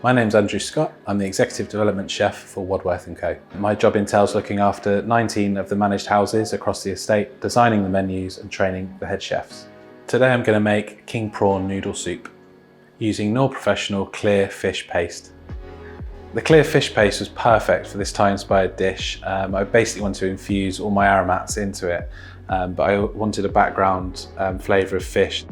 My name's Andrew Scott. I'm the Executive Development Chef for Wadworth & Co. My job entails looking after 19 of the managed houses across the estate, designing the menus and training the head chefs. Today I'm going to make king prawn noodle soup using Knorr Professional clear fish paste. The clear fish paste was perfect for this Thai-inspired dish. I basically wanted to infuse all my aromats into it, but I wanted a background flavour of fish,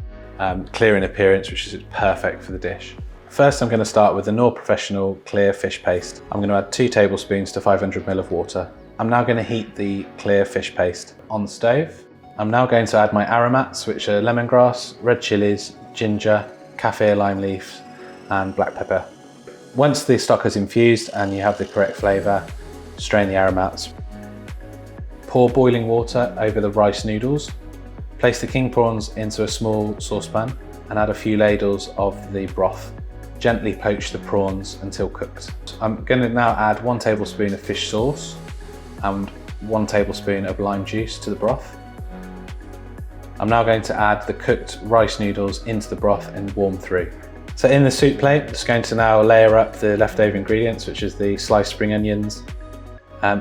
clear in appearance, which is perfect for the dish. First, I'm going to start with the Knorr Professional clear fish paste. I'm going to add 2 tablespoons to 500 ml of water. I'm now going to heat the clear fish paste on the stove. I'm now going to add my aromats, which are lemongrass, red chilies, ginger, kaffir lime leaves, and black pepper. Once the stock is infused and you have the correct flavour, strain the aromats. Pour boiling water over the rice noodles. Place the king prawns into a small saucepan and add a few ladles of the broth. Gently poach the prawns until cooked. I'm going to now add 1 tablespoon of fish sauce and 1 tablespoon of lime juice to the broth. I'm now going to add the cooked rice noodles into the broth and warm through. So in the soup plate, I'm just going to now layer up the leftover ingredients, which is the sliced spring onions,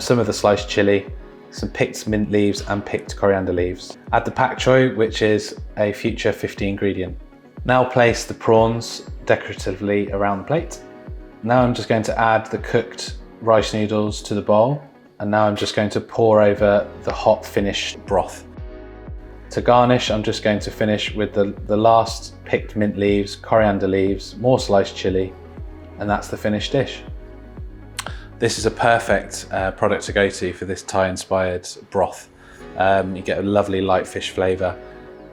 some of the sliced chilli, some picked mint leaves and picked coriander leaves. Add the pak choy, which is a future 50 ingredient. Now place the prawns decoratively around the plate. Now I'm just going to add the cooked rice noodles to the bowl, and now I'm just going to pour over the hot finished broth. To garnish, I'm just going to finish with the last picked mint leaves, coriander leaves, more sliced chilli, and that's the finished dish. This is a perfect product to go to for this Thai-inspired broth. You get a lovely light fish flavour,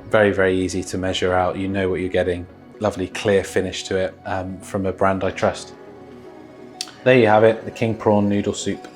very, very easy to measure out. You know what you're getting. Lovely clear finish to it from a brand I trust. There you have it, the king prawn noodle soup.